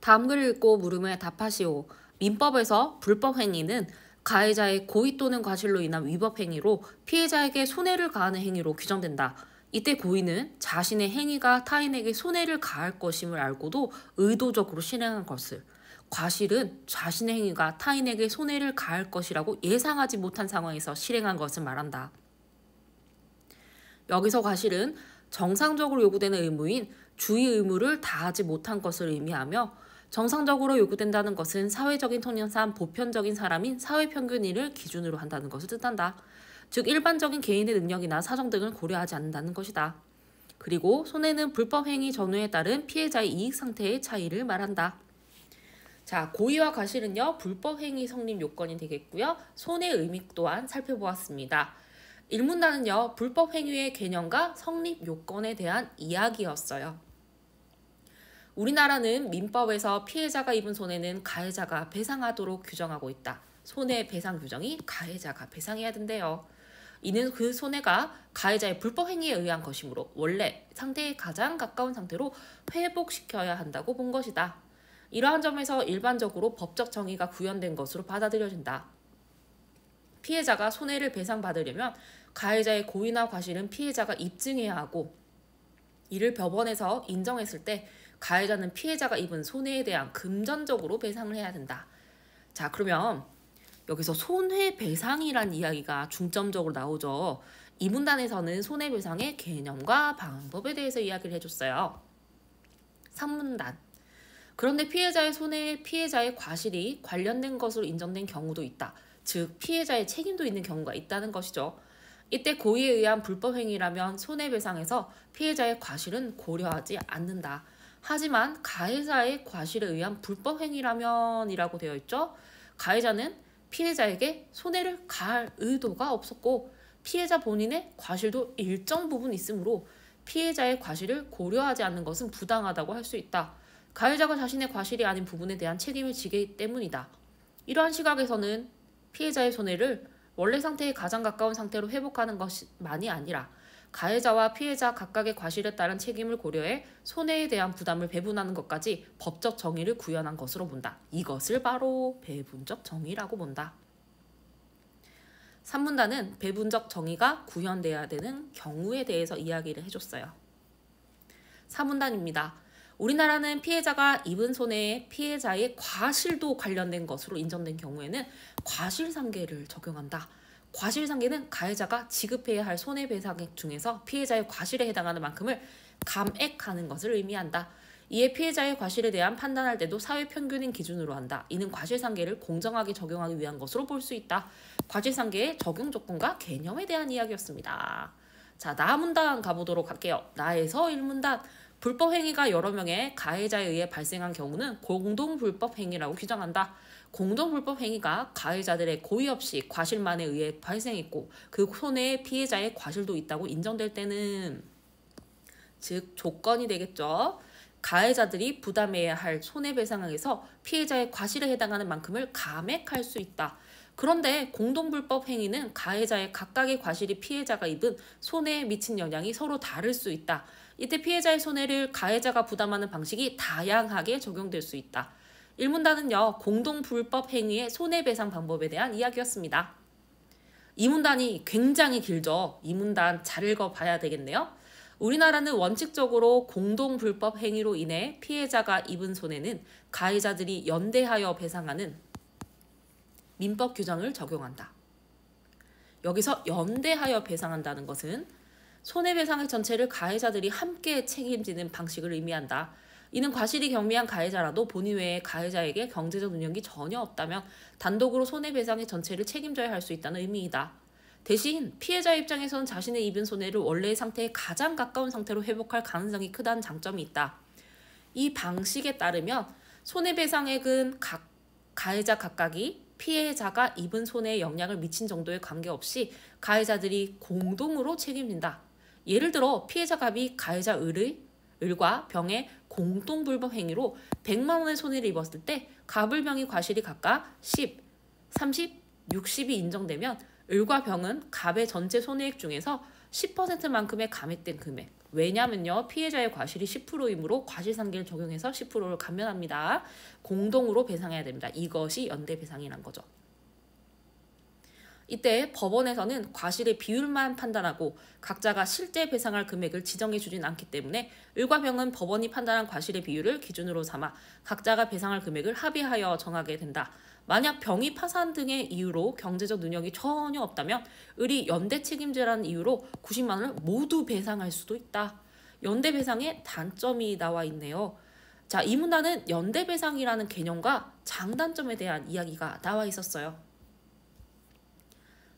다음 글 읽고 물음에 답하시오. 민법에서 불법 행위는 가해자의 고의 또는 과실로 인한 위법 행위로 피해자에게 손해를 가하는 행위로 규정된다. 이때 고의는 자신의 행위가 타인에게 손해를 가할 것임을 알고도 의도적으로 실행한 것을, 과실은 자신의 행위가 타인에게 손해를 가할 것이라고 예상하지 못한 상황에서 실행한 것을 말한다. 여기서 과실은 정상적으로 요구되는 의무인 주의 의무를 다하지 못한 것을 의미하며, 정상적으로 요구된다는 것은 사회적인 통념상 보편적인 사람인 사회평균인을 기준으로 한다는 것을 뜻한다. 즉 일반적인 개인의 능력이나 사정 등을 고려하지 않는다는 것이다. 그리고 손해는 불법 행위 전후에 따른 피해자의 이익 상태의 차이를 말한다. 자, 고의와 과실은요, 불법 행위 성립 요건이 되겠고요. 손해 의미 또한 살펴보았습니다. 1문단은요, 불법 행위의 개념과 성립 요건에 대한 이야기였어요. 우리나라는 민법에서 피해자가 입은 손해는 가해자가 배상하도록 규정하고 있다. 손해배상 규정이 가해자가 배상해야 된대요. 이는 그 손해가 가해자의 불법 행위에 의한 것이므로 원래 상태에 가장 가까운 상태로 회복시켜야 한다고 본 것이다. 이러한 점에서 일반적으로 법적 정의가 구현된 것으로 받아들여진다. 피해자가 손해를 배상받으려면 가해자의 고의나 과실은 피해자가 입증해야 하고, 이를 법원에서 인정했을 때 가해자는 피해자가 입은 손해에 대한 금전적으로 배상을 해야 된다. 자, 그러면 여기서 손해배상이란 이야기가 중점적으로 나오죠. 이 문단에서는 손해배상의 개념과 방법에 대해서 이야기를 해줬어요. 3문단. 그런데 피해자의 손해에 피해자의 과실이 관련된 것으로 인정된 경우도 있다. 즉 피해자의 책임도 있는 경우가 있다는 것이죠. 이때 고의에 의한 불법 행위라면 손해배상에서 피해자의 과실은 고려하지 않는다. 하지만 가해자의 과실에 의한 불법 행위라면 이라고 되어 있죠. 가해자는 피해자에게 손해를 가할 의도가 없었고 피해자 본인의 과실도 일정 부분 있으므로 피해자의 과실을 고려하지 않는 것은 부당하다고 할 수 있다. 가해자가 자신의 과실이 아닌 부분에 대한 책임을 지기 때문이다. 이러한 시각에서는 피해자의 손해를 원래 상태에 가장 가까운 상태로 회복하는 것만이 아니라 가해자와 피해자 각각의 과실에 따른 책임을 고려해 손해에 대한 부담을 배분하는 것까지 법적 정의를 구현한 것으로 본다. 이것을 바로 배분적 정의라고 본다. 3문단은 배분적 정의가 구현돼야 되는 경우에 대해서 이야기를 해줬어요. 4문단입니다. 우리나라는 피해자가 입은 손해에 피해자의 과실도 관련된 것으로 인정된 경우에는 과실상계를 적용한다. 과실상계는 가해자가 지급해야 할 손해배상액 중에서 피해자의 과실에 해당하는 만큼을 감액하는 것을 의미한다. 이에 피해자의 과실에 대한 판단할 때도 사회평균인 기준으로 한다. 이는 과실상계를 공정하게 적용하기 위한 것으로 볼 수 있다. 과실상계의 적용 조건과 개념에 대한 이야기였습니다. 자, 나 문단 가보도록 할게요. 나에서 1문단. 불법 행위가 여러 명의 가해자에 의해 발생한 경우는 공동불법 행위라고 규정한다. 공동불법 행위가 가해자들의 고의 없이 과실만에 의해 발생했고 그 손해에 피해자의 과실도 있다고 인정될 때는, 즉 조건이 되겠죠. 가해자들이 부담해야 할 손해배상액에서 피해자의 과실에 해당하는 만큼을 감액할 수 있다. 그런데 공동불법 행위는 가해자의 각각의 과실이 피해자가 입은 손해에 미친 영향이 서로 다를 수 있다. 이때 피해자의 손해를 가해자가 부담하는 방식이 다양하게 적용될 수 있다. 1문단은요, 공동불법 행위의 손해배상 방법에 대한 이야기였습니다. 2문단이 굉장히 길죠. 2문단 잘 읽어봐야 되겠네요. 우리나라는 원칙적으로 공동불법 행위로 인해 피해자가 입은 손해는 가해자들이 연대하여 배상하는 민법 규정을 적용한다. 여기서 연대하여 배상한다는 것은 손해배상액 전체를 가해자들이 함께 책임지는 방식을 의미한다. 이는 과실이 경미한 가해자라도 본인 외에 가해자에게 경제적 능력이 전혀 없다면 단독으로 손해배상액 전체를 책임져야 할 수 있다는 의미이다. 대신 피해자 입장에서는 자신의 입은 손해를 원래의 상태에 가장 가까운 상태로 회복할 가능성이 크다는 장점이 있다. 이 방식에 따르면 손해배상액은 가해자 각각이 피해자가 입은 손해에 영향을 미친 정도에 관계없이 가해자들이 공동으로 책임진다. 예를 들어 피해자 갑이 가해자 을과 병의 공동불법 행위로 100만 원의 손해를 입었을 때 갑을 병이 과실이 각각 10, 30, 60이 인정되면 을과 병은 갑의 전체 손해액 중에서 10%만큼의 감액된 금액, 왜냐면요, 피해자의 과실이 10%이므로 과실상계를 적용해서 10%를 감면합니다. 공동으로 배상해야 됩니다. 이것이 연대배상이란 거죠. 이때 법원에서는 과실의 비율만 판단하고 각자가 실제 배상할 금액을 지정해 주진 않기 때문에 을과 병은 법원이 판단한 과실의 비율을 기준으로 삼아 각자가 배상할 금액을 합의하여 정하게 된다. 만약 병이 파산 등의 이유로 경제적 능력이 전혀 없다면 을이 연대 책임제라는 이유로 90만 원을 모두 배상할 수도 있다. 연대 배상의 단점이 나와 있네요. 자, 이 문단은 연대 배상이라는 개념과 장단점에 대한 이야기가 나와 있었어요.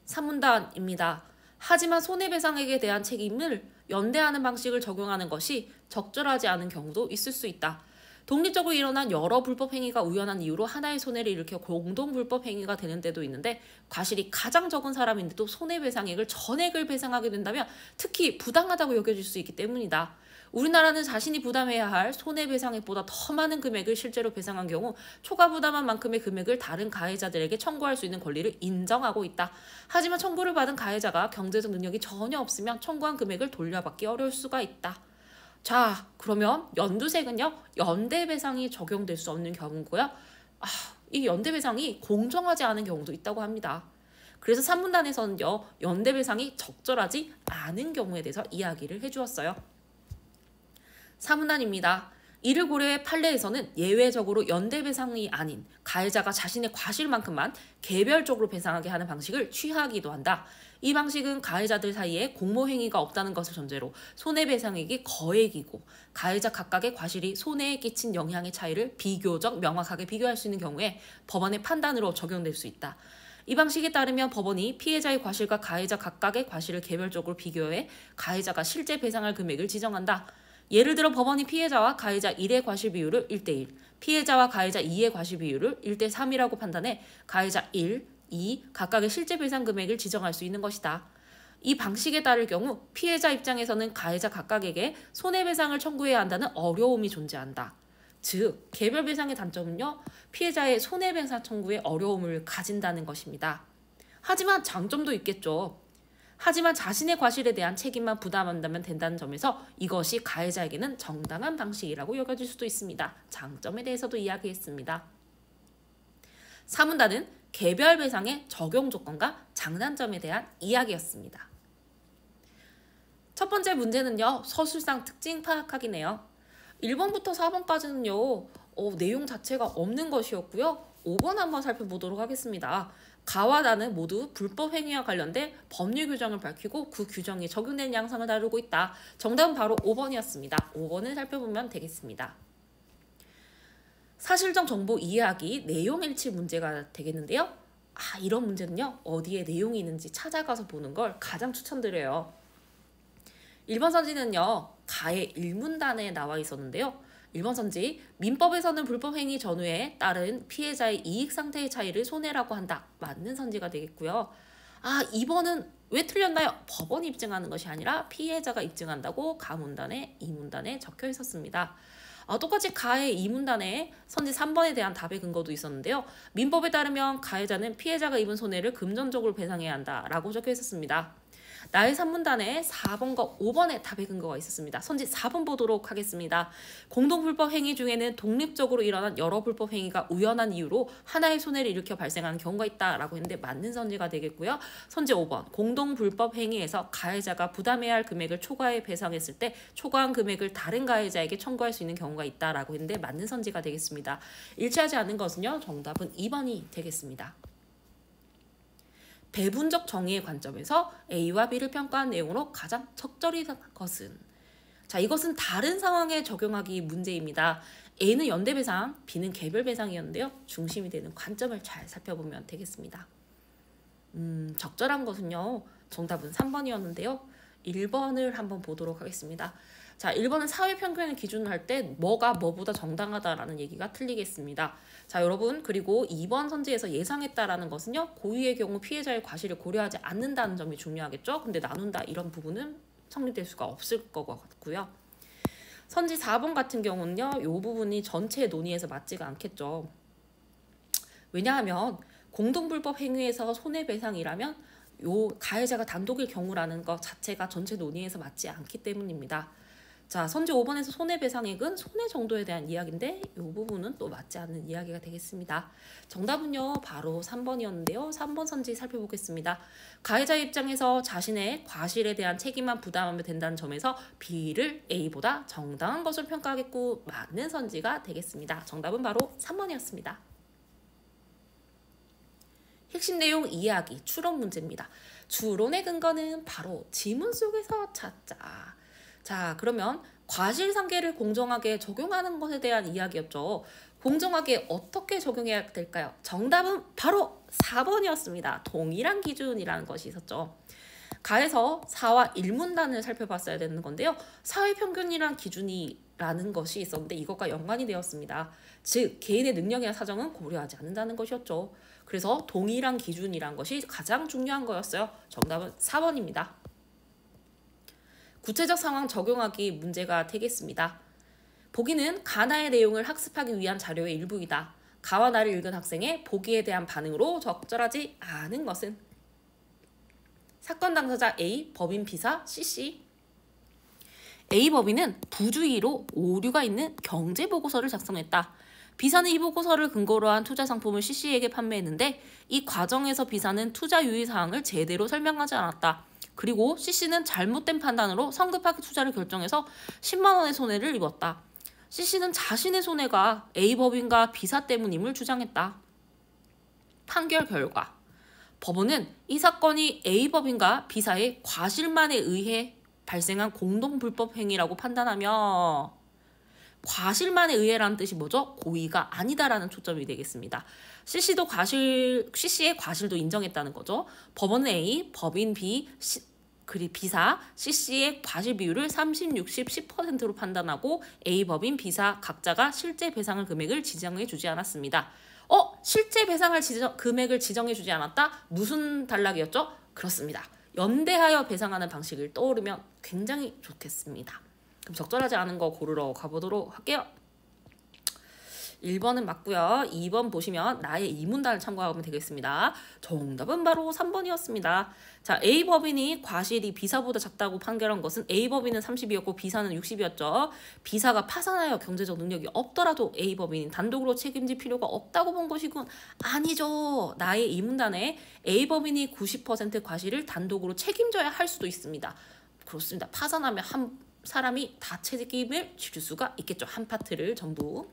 3문단입니다. 하지만 손해배상액에 대한 책임을 연대하는 방식을 적용하는 것이 적절하지 않은 경우도 있을 수 있다. 독립적으로 일어난 여러 불법행위가 우연한 이유로 하나의 손해를 일으켜 공동불법행위가 되는 때도 있는데 과실이 가장 적은 사람인데도 손해배상액을 전액을 배상하게 된다면 특히 부당하다고 여겨질 수 있기 때문이다. 우리나라는 자신이 부담해야 할 손해배상액보다 더 많은 금액을 실제로 배상한 경우 초과 부담한 만큼의 금액을 다른 가해자들에게 청구할 수 있는 권리를 인정하고 있다. 하지만 청구를 받은 가해자가 경제적 능력이 전혀 없으면 청구한 금액을 돌려받기 어려울 수가 있다. 자, 그러면 연두색은요, 연대배상이 적용될 수 없는 경우고요. 이 연대배상이 공정하지 않은 경우도 있다고 합니다. 그래서 3문단에서는요, 연대배상이 적절하지 않은 경우에 대해서 이야기를 해주었어요. 3문단입니다. 이를 고려해 판례에서는 예외적으로 연대배상이 아닌 가해자가 자신의 과실만큼만 개별적으로 배상하게 하는 방식을 취하기도 한다. 이 방식은 가해자들 사이에 공모행위가 없다는 것을 전제로 손해배상액이 거액이고 가해자 각각의 과실이 손해에 끼친 영향의 차이를 비교적 명확하게 비교할 수 있는 경우에 법원의 판단으로 적용될 수 있다. 이 방식에 따르면 법원이 피해자의 과실과 가해자 각각의 과실을 개별적으로 비교해 가해자가 실제 배상할 금액을 지정한다. 예를 들어 법원이 피해자와 가해자 1의 과실 비율을 1대1, 피해자와 가해자 2의 과실 비율을 1대3이라고 판단해 가해자 1, 2 각각의 실제 배상 금액을 지정할 수 있는 것이다. 이 방식에 따를 경우 피해자 입장에서는 가해자 각각에게 손해배상을 청구해야 한다는 어려움이 존재한다. 즉, 개별 배상의 단점은요, 피해자의 손해배상 청구에 어려움을 가진다는 것입니다. 하지만 장점도 있겠죠. 하지만 자신의 과실에 대한 책임만 부담한다면 된다는 점에서 이것이 가해자에게는 정당한 방식이라고 여겨질 수도 있습니다. 장점에 대해서도 이야기했습니다. 3문단은 개별 배상의 적용 조건과 장단점에 대한 이야기였습니다. 첫 번째 문제는요, 서술상 특징 파악하기네요. 1번부터 4번까지는요, 내용 자체가 없는 것이었고요. 5번 한번 살펴보도록 하겠습니다. 가와 나는 모두 불법 행위와 관련된 법률 규정을 밝히고 그 규정이 적용되는 양상을 다루고 있다. 정답은 바로 5번이었습니다. 5번을 살펴보면 되겠습니다. 사실적 정보 이해하기 내용 일치 문제가 되겠는데요. 이런 문제는요, 어디에 내용이 있는지 찾아가서 보는 걸 가장 추천드려요. 1번 선지는요, 가의 1문단에 나와 있었는데요. 1번 선지, 민법에서는 불법행위 전후에 따른 피해자의 이익 상태의 차이를 손해라고 한다. 맞는 선지가 되겠고요. 2번은 왜 틀렸나요? 법원이 입증하는 것이 아니라 피해자가 입증한다고 가문단에 2문단에 적혀 있었습니다. 똑같이 가의 2문단에 선지 3번에 대한 답의 근거도 있었는데요. 민법에 따르면 가해자는 피해자가 입은 손해를 금전적으로 배상해야 한다라고 적혀 있었습니다. 나의 3문단에 4번과 5번의 답의 근거가 있었습니다. 선지 4번 보도록 하겠습니다. 공동불법 행위 중에는 독립적으로 일어난 여러 불법 행위가 우연한 이유로 하나의 손해를 일으켜 발생하는 경우가 있다라고 했는데 맞는 선지가 되겠고요. 선지 5번, 공동불법 행위에서 가해자가 부담해야 할 금액을 초과해 배상했을 때 초과한 금액을 다른 가해자에게 청구할 수 있는 경우가 있다라고 했는데 맞는 선지가 되겠습니다. 일치하지 않는 것은요, 정답은 2번이 되겠습니다. 배분적 정의의 관점에서 A와 B를 평가한 내용으로 가장 적절한 것은? 자, 이것은 다른 상황에 적용하기 문제입니다. A는 연대배상, B는 개별배상이었는데요. 중심이 되는 관점을 잘 살펴보면 되겠습니다. 적절한 것은요, 정답은 3번이었는데요. 1번을 한번 보도록 하겠습니다. 자, 1번은 사회평균을 기준으로 할 때 뭐가 뭐보다 정당하다라는 얘기가 틀리겠습니다. 자, 여러분, 그리고 2번 선지에서 예상했다라는 것은요, 고의의 경우 피해자의 과실을 고려하지 않는다는 점이 중요하겠죠. 근데 나눈다 이런 부분은 성립될 수가 없을 것 같고요. 선지 4번 같은 경우는요, 이 부분이 전체 논의에서 맞지가 않겠죠. 왜냐하면 공동불법 행위에서 손해배상이라면 요 가해자가 단독일 경우라는 것 자체가 전체 논의에서 맞지 않기 때문입니다. 자, 선제 5번에서 손해배상액은 손해 정도에 대한 이야기인데 이 부분은 또 맞지 않는 이야기가 되겠습니다. 정답은요 바로 3번이었는데요. 3번 선지 살펴보겠습니다. 가해자 입장에서 자신의 과실에 대한 책임만 부담하면 된다는 점에서 B를 A보다 정당한 것으로 평가하겠고 맞는 선지가 되겠습니다. 정답은 바로 3번이었습니다. 핵심 내용 이야기 추론 문제입니다. 추론의 근거는 바로 지문 속에서 찾자. 자, 그러면 과실상계를 공정하게 적용하는 것에 대한 이야기였죠. 공정하게 어떻게 적용해야 될까요? 정답은 바로 4번이었습니다. 동일한 기준이라는 것이 있었죠. 가에서 4와 1문단을 살펴봤어야 되는 건데요. 사회평균이란 기준이라는 것이 있었는데 이것과 연관이 되었습니다. 즉 개인의 능력이나 사정은 고려하지 않는다는 것이었죠. 그래서 동일한 기준이란 것이 가장 중요한 거였어요. 정답은 4번입니다. 구체적 상황 적용하기 문제가 되겠습니다. 보기는 가나의 내용을 학습하기 위한 자료의 일부이다. 가와 나를 읽은 학생의 보기에 대한 반응으로 적절하지 않은 것은 사건 당사자 A, 법인 B사 CC. A 법인은 부주의로 오류가 있는 경제보고서를 작성했다. B사는 이 보고서를 근거로 한 투자 상품을 CC에게 판매했는데 이 과정에서 B사는 투자 유의사항을 제대로 설명하지 않았다. 그리고 CC는 잘못된 판단으로 성급하게 투자를 결정해서 10만 원의 손해를 입었다. CC는 자신의 손해가 A법인과 B사 때문임을 주장했다. 판결 결과 법원은 이 사건이 A법인과 B사의 과실만에 의해 발생한 공동불법 행위라고 판단하며 과실만에 의해라는 뜻이 뭐죠? 고의가 아니다라는 초점이 되겠습니다. CC의 과실도 인정했다는 거죠. 법원은 A, 법인 B, B사, CC의 과실 비율을 30, 60, 10%로 판단하고 A법인, B사 각자가 실제 배상을 금액을 지정해 주지 않았습니다. 실제 배상할 금액을 지정해 주지 않았다? 무슨 단락이었죠? 그렇습니다. 연대하여 배상하는 방식을 떠오르면 굉장히 좋겠습니다. 그럼 적절하지 않은 거 고르러 가보도록 할게요. 1번은 맞고요. 2번 보시면 나의 이문단을 참고하면 되겠습니다. 정답은 바로 3번이었습니다. 자, A법인이 과실이 B사보다 작다고 판결한 것은 A법인은 30이었고 B사는 60이었죠. B사가 파산하여 경제적 능력이 없더라도 A법인이 단독으로 책임질 필요가 없다고 본 것이군. 아니죠. 나의 이문단에 A법인이 90% 과실을 단독으로 책임져야 할 수도 있습니다. 그렇습니다. 파산하면 한 사람이 다 책임을 질 수가 있겠죠. 한 파트를 전부.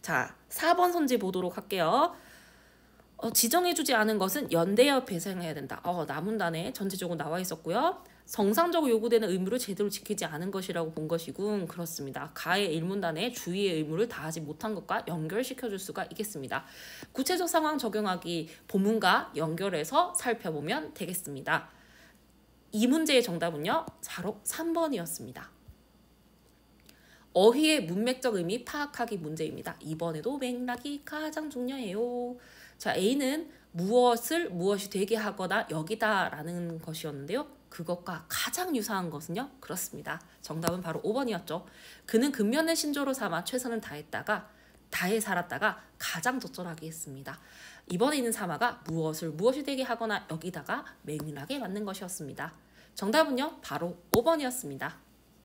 자, 4번 선지 보도록 할게요. 지정해주지 않은 것은 연대하여 배상해야 된다. 나문단에 전체적으로 나와 있었고요. 정상적으로 요구되는 의무를 제대로 지키지 않은 것이라고 본 것이군. 그렇습니다. 가의 1문단에 주의의 의무를 다하지 못한 것과 연결시켜줄 수가 있겠습니다. 구체적 상황 적용하기 본문과 연결해서 살펴보면 되겠습니다. 이 문제의 정답은요. 바로 3번이었습니다. 어휘의 문맥적 의미 파악하기 문제입니다. 이번에도 맥락이 가장 중요해요. 자, A는 무엇이 되게 하거나 여기다 라는 것이었는데요. 그것과 가장 유사한 것은요. 그렇습니다. 정답은 바로 5번이었죠. 그는 근면을 신조로 삼아 최선을 다해 살았다가 가장 적절하게 했습니다. 이번에 있는 사마가 무엇이 되게 하거나 여기다가 맥락에 맞는 것이었습니다. 정답은요. 바로 5번이었습니다.